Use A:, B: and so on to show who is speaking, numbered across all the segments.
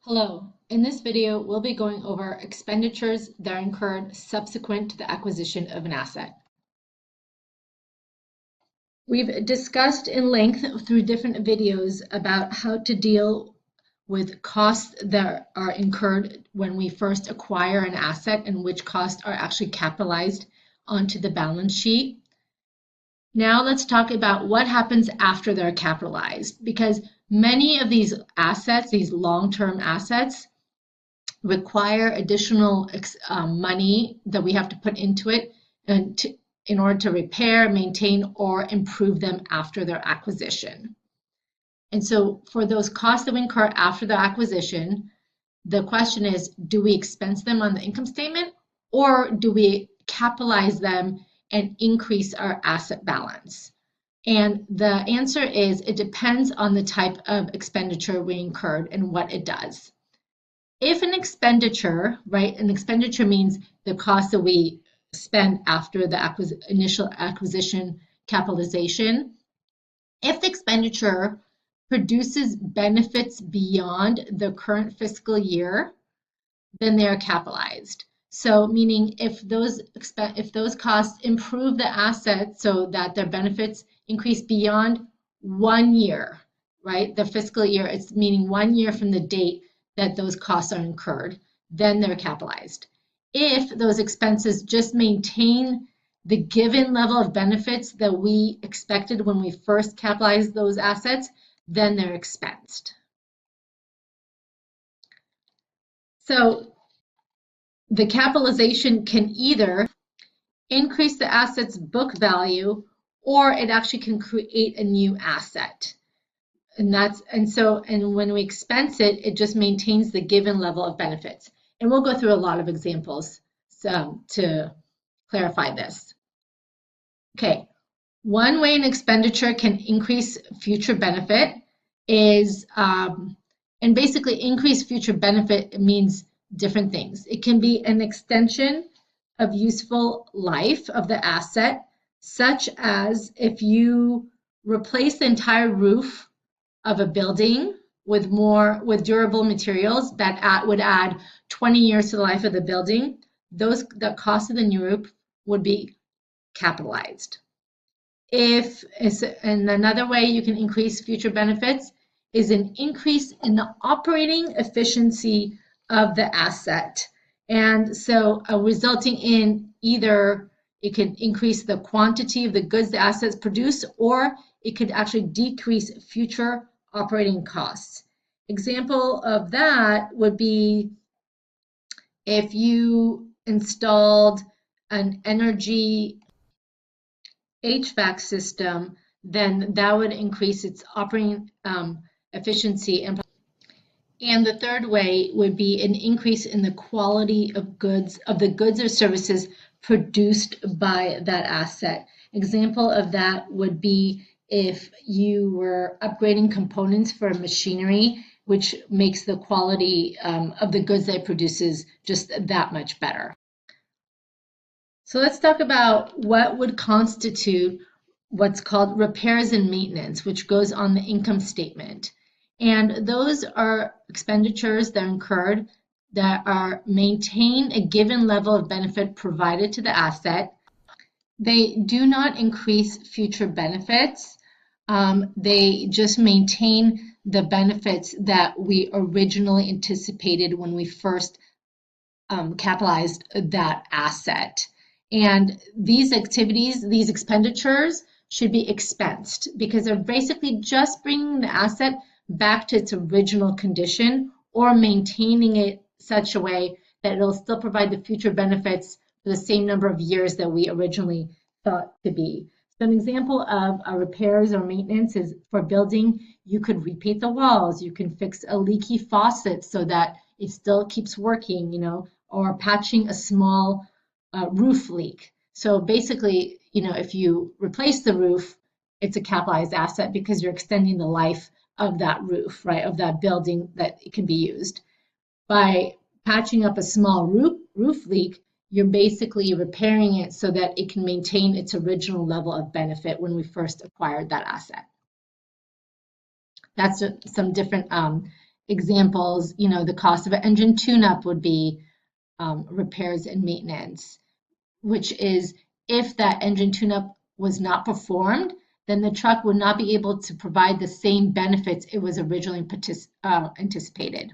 A: Hello, in this video we'll be going over expenditures that are incurred subsequent to the acquisition of an asset. We've discussed in length through different videos about how to deal with costs that are incurred when we first acquire an asset and which costs are actually capitalized onto the balance sheet. Now let's talk about what happens after they're capitalized, because many of these assets, these long-term assets, require additional money that we have to put into it in order to repair, maintain, or improve them after their acquisition. And so for those costs that we incur after the acquisition, the question is, do we expense them on the income statement or do we capitalize them and increase our asset balance? And the answer is it depends on the type of expenditure we incurred and what it does. If an expenditure, right, an expenditure means the cost that we spend after the initial acquisition capitalization. If the expenditure produces benefits beyond the current fiscal year, then they are capitalized. So meaning if those costs improve the asset so that their benefits increase beyond 1 year, right? The fiscal year, it's meaning 1 year from the date that those costs are incurred, then they're capitalized. If those expenses just maintain the given level of benefits that we expected when we first capitalized those assets, then they're expensed. So the capitalization can either increase the asset's book value or it actually can create a new asset. And when we expense it, it just maintains the given level of benefits. And we'll go through a lot of examples to clarify this. Okay, one way an expenditure can increase future benefit is, and basically increase future benefit means different things. It can be an extension of useful life of the asset, such as if you replace the entire roof of a building with durable materials that would add 20 years to the life of the building, the cost of the new roof would be capitalized. And another way you can increase future benefits is an increase in the operating efficiency of the asset. And so resulting in either it could increase the quantity of the goods the assets produce, or it could actually decrease future operating costs. Example of that would be if you installed an energy HVAC system, then that would increase its operating efficiency. And the third way would be an increase in the quality of the goods or services produced by that asset. Example of that would be if you were upgrading components for machinery, which makes the quality of the goods that it produces just that much better. So let's talk about what would constitute what's called repairs and maintenance, which goes on the income statement. And those are expenditures that are incurred that are maintain a given level of benefit provided to the asset. They do not increase future benefits. They just maintain the benefits that we originally anticipated when we first capitalized that asset. And these activities, these expenditures, should be expensed because they're basically just bringing the asset back to its original condition or maintaining it such a way that it'll still provide the future benefits for the same number of years that we originally thought to be. So an example of repairs or maintenance is for building, you could repaint the walls, you can fix a leaky faucet so that it still keeps working, or patching a small roof leak. So basically, if you replace the roof, it's a capitalized asset because you're extending the life of that roof, right, of that building that it can be used. By patching up a small roof leak, you're basically repairing it so that it can maintain its original level of benefit when we first acquired that asset. That's some different examples, the cost of an engine tune-up would be repairs and maintenance, which is if that engine tune-up was not performed, then the truck would not be able to provide the same benefits it was originally anticipated.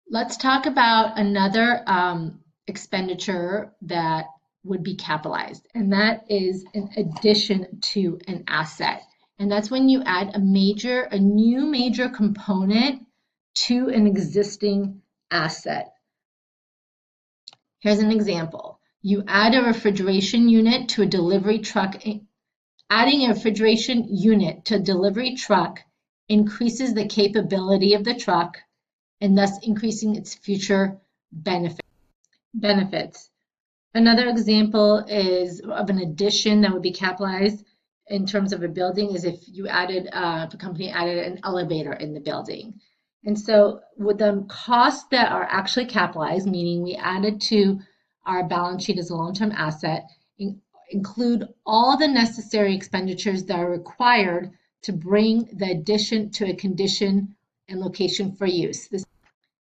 A: Let's talk about another expenditure that would be capitalized, and that is an addition to an asset. And that's when you add a new major component to an existing asset. Here's an example. You add a refrigeration unit to a delivery truck. Adding a refrigeration unit to a delivery truck increases the capability of the truck and thus increasing its future benefits. Another example is of an addition that would be capitalized in terms of a building is if the company added an elevator in the building. And so with the costs that are actually capitalized, meaning we added to our balance sheet as a long-term asset, include all the necessary expenditures that are required to bring the addition to a condition and location for use. This is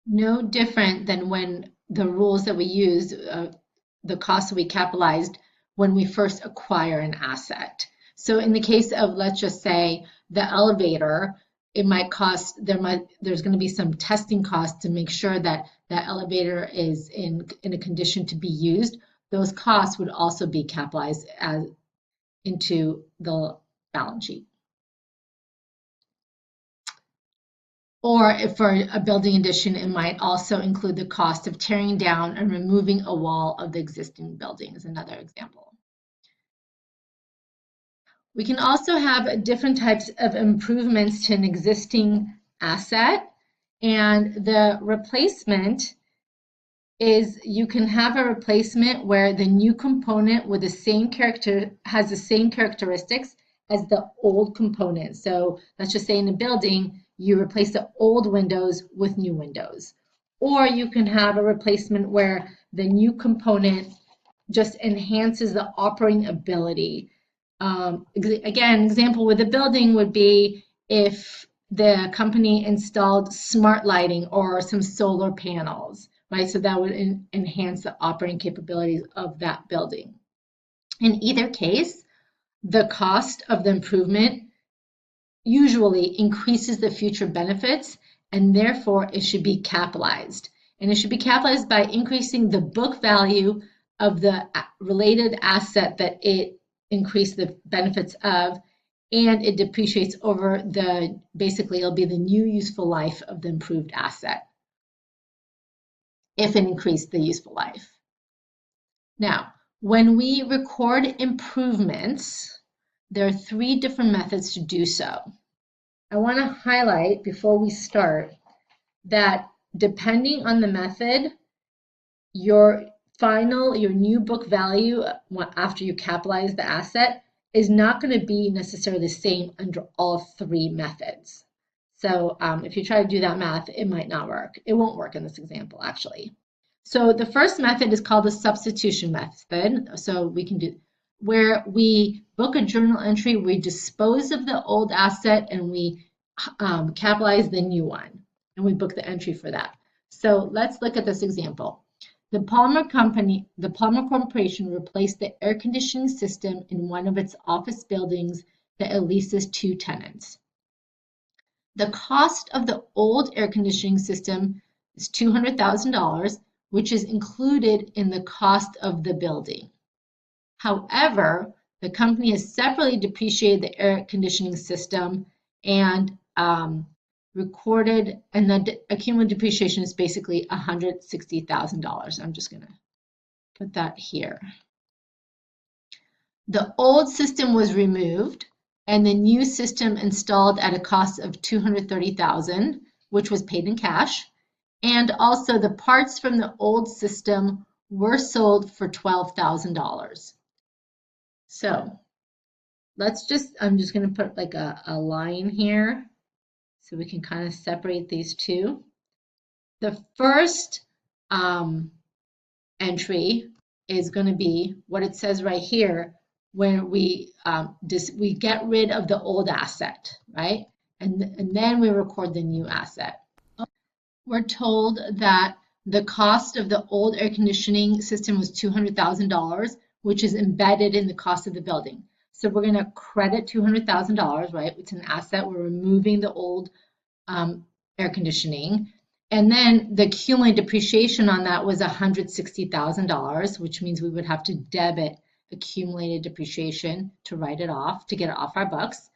A: no different than when the rules that we use, the costs that we capitalized when we first acquire an asset. So in the case of, let's just say, the elevator, it might cost, there's going to be some testing costs to make sure that that elevator is in a condition to be used. Those costs would also be capitalized into the balance sheet. Or if for a building addition, it might also include the cost of tearing down and removing a wall of the existing building is another example. We can also have different types of improvements to an existing asset, and the replacement is you can have a replacement where the new component with has the same characteristics as the old component. So let's just say in a building, you replace the old windows with new windows. Or you can have a replacement where the new component just enhances the operating ability. Again, example with a building would be if the company installed smart lighting or some solar panels, right? So that would enhance the operating capabilities of that building. In either case, the cost of the improvement usually increases the future benefits, and therefore it should be capitalized. And it should be capitalized by increasing the book value of the related asset that it increased the benefits of, and it depreciates over basically it'll be the new useful life of the improved asset if it increased the useful life. Now, when we record improvements, there are 3 different methods to do so. I want to highlight before we start that depending on the method, your new book value after you capitalize the asset is not going to be necessarily the same under all 3 methods. So if you try to do that math, it might not work. It won't work in this example, actually. So the first method is called the substitution method. So we can do where we book a journal entry, we dispose of the old asset, and we capitalize the new one, and we book the entry for that. So let's look at this example. The Palmer Corporation replaced the air conditioning system in one of its office buildings that it leases to tenants. The cost of the old air conditioning system is $200,000, which is included in the cost of the building. However, the company has separately depreciated the air conditioning system and recorded, and the accumulated depreciation is basically $160,000. I'm just going to put that here. The old system was removed and the new system installed at a cost of $230,000, which was paid in cash. And also the parts from the old system were sold for $12,000. So I'm just going to put like a line here so we can kind of separate these two. The first entry is going to be what it says right here, where we get rid of the old asset, right? and then we record the new asset. We're told that the cost of the old air conditioning system was $200,000, which is embedded in the cost of the building. So we're going to credit $200,000, right? It's an asset. We're removing the old air conditioning. And then the cumulative depreciation on that was $160,000, which means we would have to debit accumulated depreciation to write it off, to get it off our books.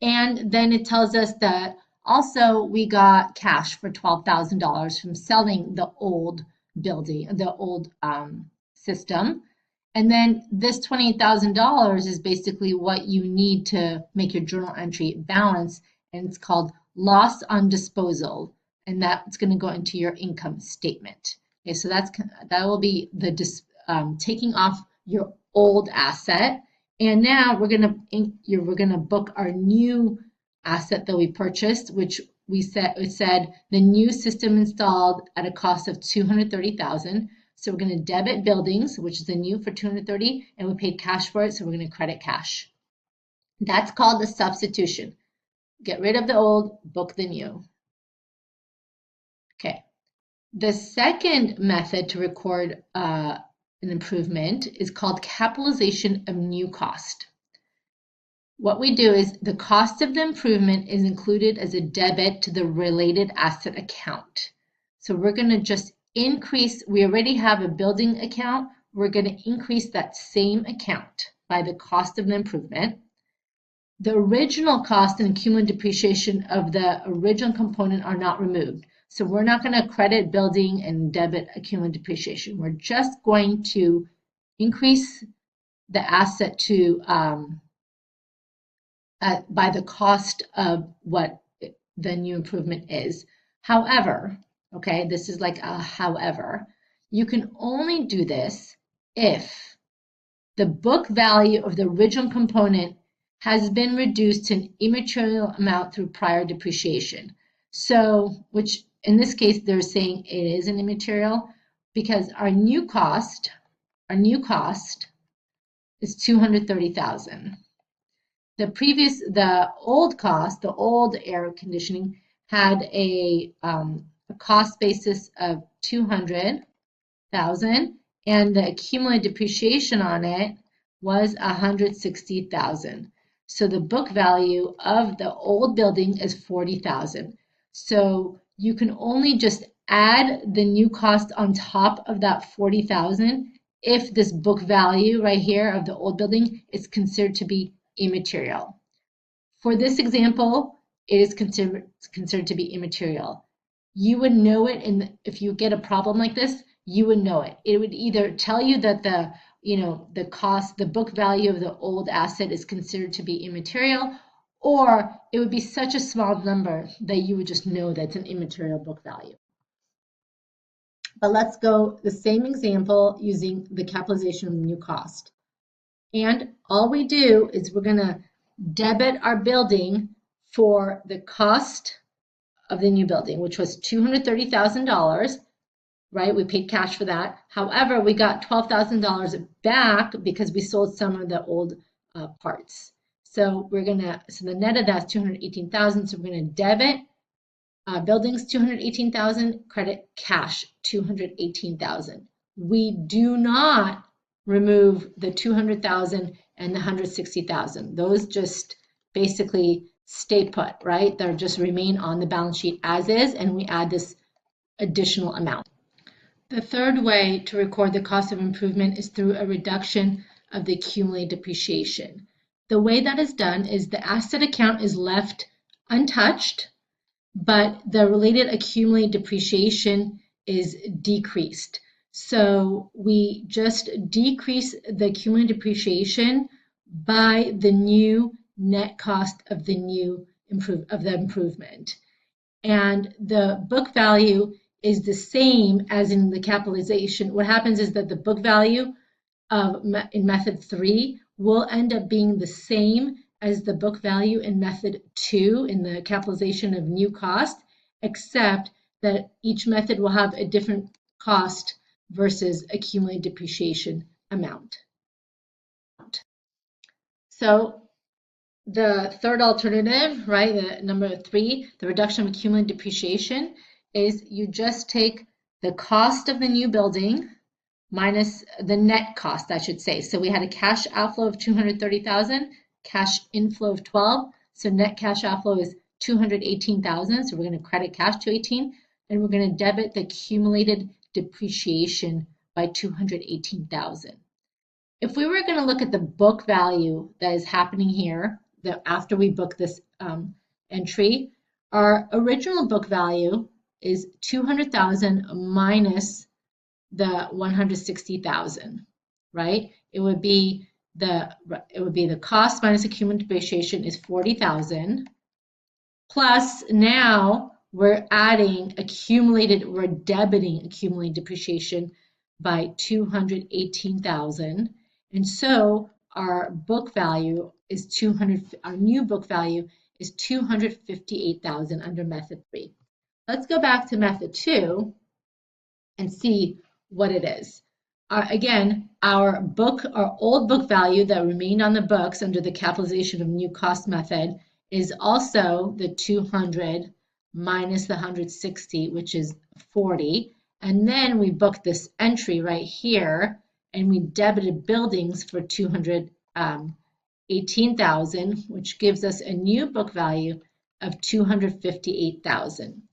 A: And then it tells us that also we got cash for $12,000 from selling the old building, the old system. And then this $28,000 is basically what you need to make your journal entry balance, and it's called loss on disposal, and that's going to go into your income statement. Okay, so that will be the taking off your old asset, and now we're gonna book our new asset that we purchased, which it said the new system installed at a cost of $230,000. So we're going to debit buildings, which is the new for $230,000, and we paid cash for it, so we're going to credit cash. That's called the substitution. Get rid of the old, book the new. Okay. The second method to record an improvement is called capitalization of new cost. What we do is the cost of the improvement is included as a debit to the related asset account. So we're going to just increase, we already have a building account, we're going to increase that same account by the cost of the improvement. The original cost and cumulative depreciation of the original component are not removed. So we're not going to credit building and debit cumulative depreciation. We're just going to increase the asset to by the cost of what the new improvement is. However, okay, this is like a however, you can only do this if the book value of the original component has been reduced to an immaterial amount through prior depreciation. So, which in this case, they're saying it is an immaterial because our new cost is $230,000. The old cost, the old air conditioning had a cost basis of $200,000, and the accumulated depreciation on it was $160,000. So the book value of the old building is $40,000. So you can only just add the new cost on top of that $40,000 if this book value right here of the old building is considered to be immaterial. For this example, it is considered to be immaterial. You would know it if you get a problem like this, you would know it. It would either tell you that the book value of the old asset is considered to be immaterial, or it would be such a small number that you would just know that's an immaterial book value. But let's go the same example using the capitalization of new cost. And all we do is we're going to debit our building for the cost of the new building, which was $230,000, right? We paid cash for that. However, we got $12,000 back because we sold some of the old parts. So the net of that is $218,000. So we're going to debit buildings $218,000, credit cash $218,000. We do not remove the $200,000 and the $160,000. Those just basically stay put, right? They'll just remain on the balance sheet as is, and we add this additional amount. The third way to record the cost of improvement is through a reduction of the accumulated depreciation. The way that is done is the asset account is left untouched, but the related accumulated depreciation is decreased. So we just decrease the accumulated depreciation by the new net cost of the improvement. And the book value is the same as in the capitalization. What happens is that the book value in method 3 will end up being the same as the book value in method 2 in the capitalization of new cost, except that each method will have a different cost versus accumulated depreciation amount. So the third alternative, right, the number 3, the reduction of accumulated depreciation, is you just take the cost of the new building minus the net cost, I should say. So we had a cash outflow of 230,000, cash inflow of 12. So net cash outflow is 218,000. So we're going to credit cash to 18, and we're going to debit the accumulated depreciation by 218,000. If we were going to look at the book value that is happening here, that after we book this entry, our original book value is 200,000 minus the 160,000, right? It would be the cost minus accumulated depreciation is 40,000, plus now we're debiting accumulated depreciation by 218,000. And so our book value is our new book value is 258,000 under method 3. Let's go back to method 2 and see what it is. Again, our old book value that remained on the books under the capitalization of new cost method is also the 200 minus the 160, which is 40. And then we booked this entry right here, and we debited buildings for 218,000, which gives us a new book value of 258,000.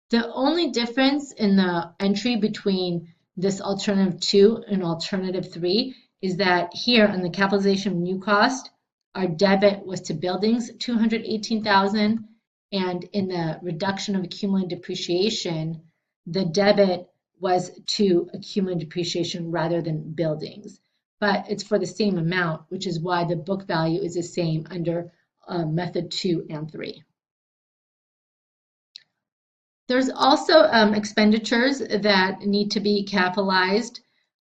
A: The only difference in the entry between this alternative 2 and alternative 3 is that here on the capitalization of new cost, our debit was to buildings 218,000, and in the reduction of accumulated depreciation, the debit was to accumulated depreciation rather than buildings. But it's for the same amount, which is why the book value is the same under method 2 and 3. There's also expenditures that need to be capitalized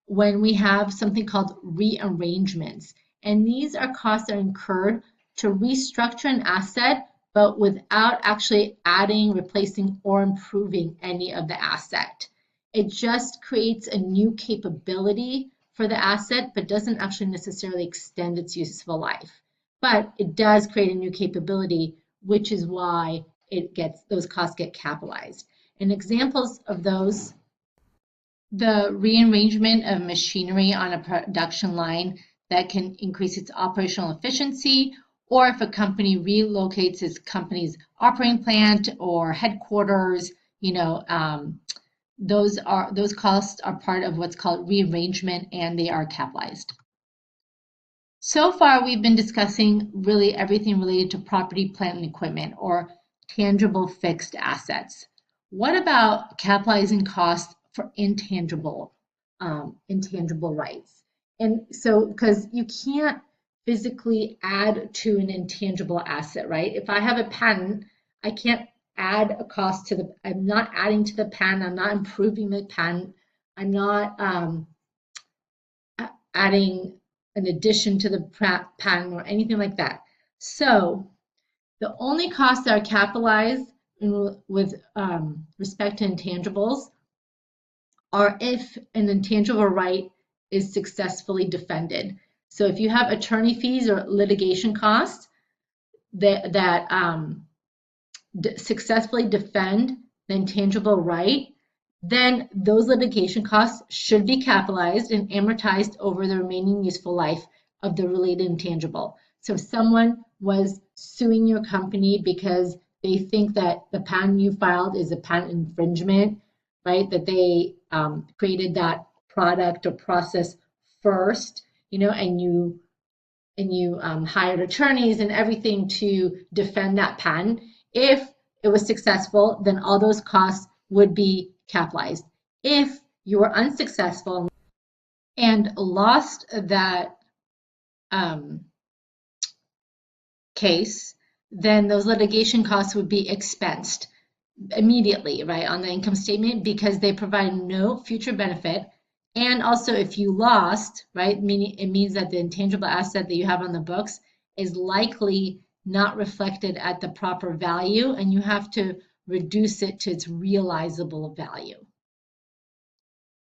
A: when we have something called rearrangements. And these are costs that are incurred to restructure an asset, but without actually adding, replacing, or improving any of the asset. It just creates a new capability for the asset, but doesn't actually necessarily extend its useful life. But it does create a new capability, which is why those costs get capitalized. And examples of those, the rearrangement of machinery on a production line that can increase its operational efficiency, or if a company relocates its company's operating plant or headquarters, those costs are part of what's called rearrangement, and they are capitalized. So far, we've been discussing really everything related to property, plant, and equipment, or tangible fixed assets. What about capitalizing costs for intangible rights? And so, because you can't physically add to an intangible asset, right? If I have a patent, I can't add a cost I'm not adding to the patent, I'm not improving the patent, I'm not adding an addition to the patent or anything like that. So the only costs that are capitalized with respect to intangibles are if an intangible right is successfully defended. So if you have attorney fees or litigation costs that successfully defend the intangible right, then those litigation costs should be capitalized and amortized over the remaining useful life of the related intangible. So if someone was suing your company because they think that the patent you filed is a patent infringement, right? That they created that product or process first, and you hired attorneys and everything to defend that patent. If it was successful, then all those costs would be capitalized. If you were unsuccessful and lost that case, then those litigation costs would be expensed immediately, right, on the income statement, because they provide no future benefit. And also, if you lost, right, meaning it means that the intangible asset that you have on the books is likely not reflected at the proper value, and you have to reduce it to its realizable value.